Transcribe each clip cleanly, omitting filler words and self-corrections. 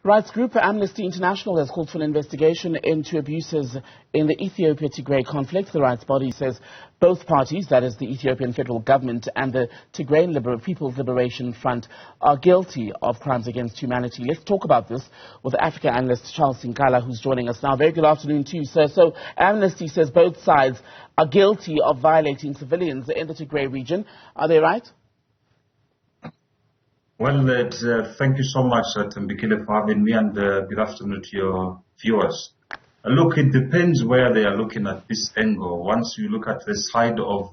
Rights Group Amnesty International has called for an investigation into abuses in the Ethiopia-Tigray conflict. The rights body says both parties, that is the Ethiopian federal government and the Tigrayan People's Liberation Front, are guilty of crimes against humanity. Let's talk about this with Africa analyst Charles Sinkala, who's joining us now. Very good afternoon to you, sir. So Amnesty says both sides are guilty of violating civilians in the Tigray region. Are they right? Well, thank you so much, Tembikile, for having me, and good afternoon to your viewers. Look, it depends where they are looking at this angle. Once you look at the side of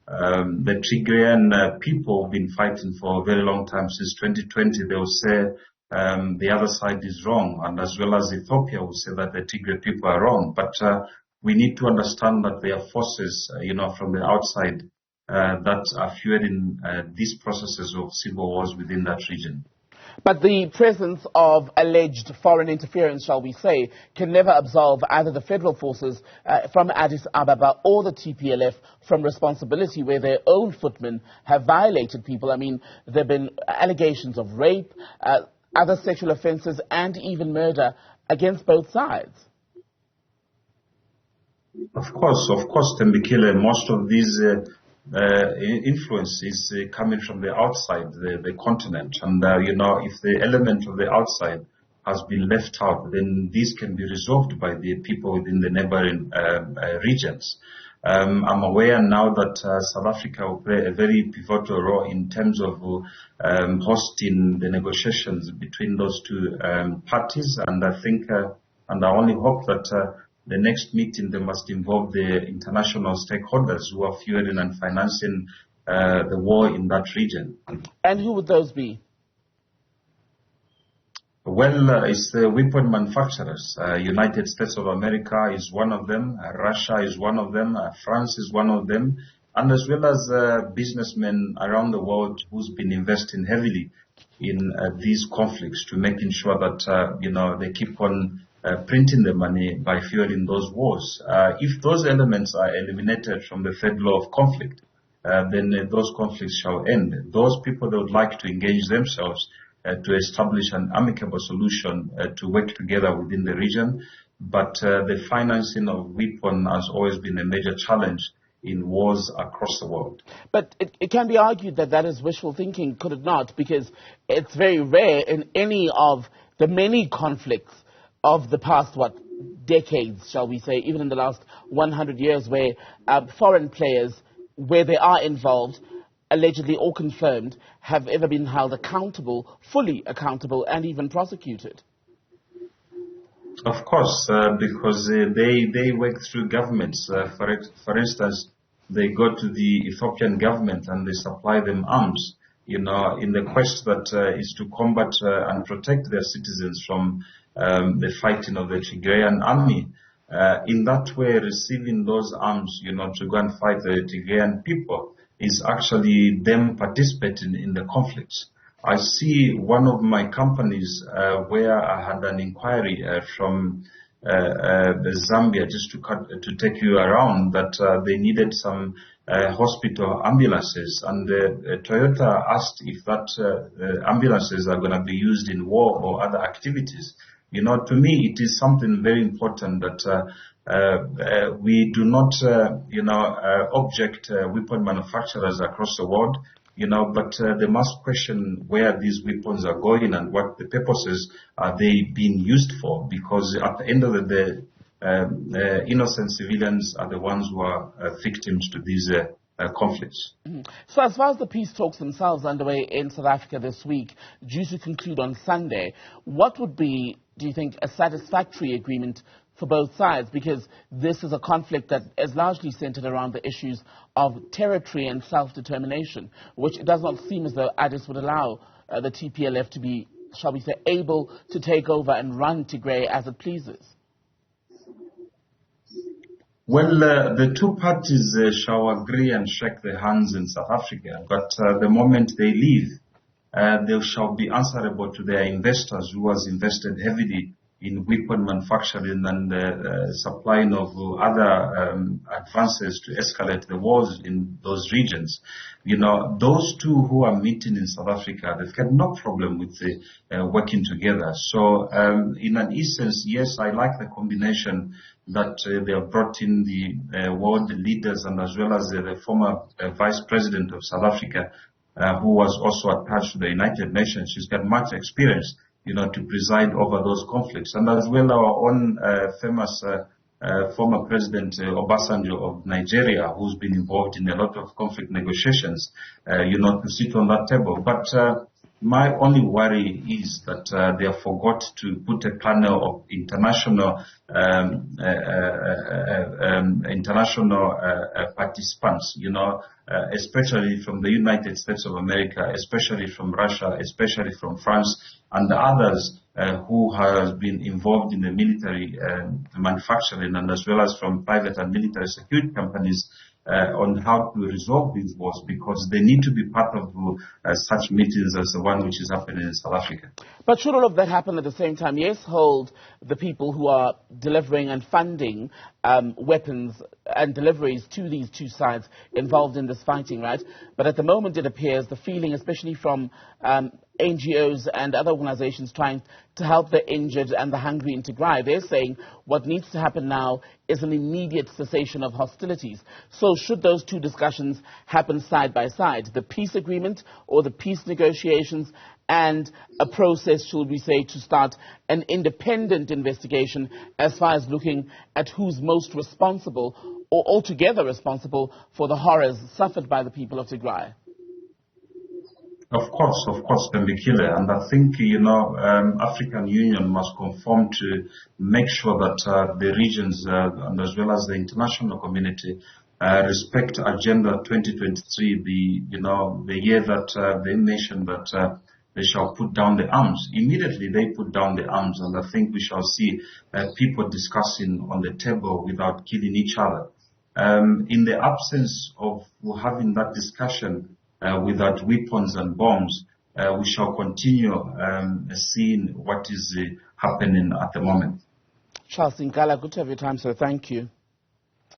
the Tigrayan people who've been fighting for a very long time, since 2020, they will say the other side is wrong, and as well as Ethiopia will say that the Tigray people are wrong. But we need to understand that there are forces, from the outside that are fueling these processes of civil wars within that region. But the presence of alleged foreign interference, shall we say, can never absolve either the federal forces from Addis Ababa or the TPLF from responsibility where their own footmen have violated people. I mean, there have been allegations of rape, other sexual offences and even murder against both sides. Of course, Tembikile, most of these influence is coming from the outside, the continent. And, if the element of the outside has been left out, then this can be resolved by the people within the neighboring regions. I'm aware now that South Africa will play a very pivotal role in terms of hosting the negotiations between those two parties. And I think, and I only hope that the next meeting, they must involve the international stakeholders who are fueling and financing the war in that region. And who would those be? Well, it's the weapon manufacturers. United States of America is one of them. Russia is one of them. France is one of them. And as well as businessmen around the world who's been investing heavily in these conflicts to making sure that, they keep on printing the money by fueling those wars. If those elements are eliminated from the Fed law of conflict, then those conflicts shall end. Those people that would like to engage themselves to establish an amicable solution to work together within the region. But the financing of weapons has always been a major challenge in wars across the world. But it can be argued that that is wishful thinking, could it not? Because it's very rare in any of the many conflicts of the past, decades, shall we say, even in the last 100 years, where foreign players, where they are involved, allegedly or confirmed, have ever been held accountable, fully accountable, and even prosecuted. Of course, because they work through governments. For instance, they go to the Ethiopian government and they supply them arms, in the quest that is to combat and protect their citizens from the fighting of the Tigrayan army. In that way, receiving those arms, to go and fight the Tigrayan people is actually them participating in the conflicts. I see one of my companies where I had an inquiry from Zambia, just to take you around, that they needed some hospital ambulances, and Toyota asked if that ambulances are going to be used in war or other activities. To me, it is something very important that we do not, object weapon manufacturers across the world, but they must question where these weapons are going and what the purposes are they being used for, because at the end of the day, innocent civilians are the ones who are victims to these conflicts. So as far as the peace talks themselves underway in South Africa this week, due to conclude on Sunday, what would be, do you think, a satisfactory agreement for both sides? Because this is a conflict that is largely centered around the issues of territory and self-determination, which it does not seem as though Addis would allow the TPLF to be, shall we say, able to take over and run Tigray as it pleases. Well, the two parties shall agree and shake their hands in South Africa, but the moment they leave, they shall be answerable to their investors who has invested heavily in weapon manufacturing and supplying of other advances to escalate the wars in those regions. Those two who are meeting in South Africa, they've got no problem with working together. So in an essence, yes, I like the combination that they have brought in the world leaders and as well as the former Vice President of South Africa, who was also attached to the United Nations. She's got much experience, to preside over those conflicts. And as well, our own famous former President Obasanjo of Nigeria, who's been involved in a lot of conflict negotiations, to sit on that table. But my only worry is that they have forgot to put a panel of international participants, especially from the United States of America, especially from Russia, especially from France, and the others who have been involved in the military manufacturing, and as well as from private and military security companies, on how to resolve these wars, because they need to be part of such meetings as the one which is happening in South Africa. But should all of that happen at the same time? Yes, hold the people who are delivering and funding weapons and deliveries to these two sides involved in this fighting, right? But at the moment it appears the feeling, especially from NGOs and other organizations trying to help the injured and the hungry in Tigray, they're saying what needs to happen now is an immediate cessation of hostilities. So should those two discussions happen side by side, the peace agreement or the peace negotiations, and a process, should we say, to start an independent investigation as far as looking at who's most responsible or altogether responsible for the horrors suffered by the people of Tigray? Of course, Pembekile. And I think, African Union must conform to make sure that the regions and as well as the international community respect Agenda 2023, the year that they mentioned that they shall put down the arms. Immediately they put down the arms, and I think we shall see people discussing on the table without killing each other. In the absence of having that discussion without weapons and bombs, we shall continue seeing what is happening at the moment. Charles Sinkala, good to have your time, sir. Thank you.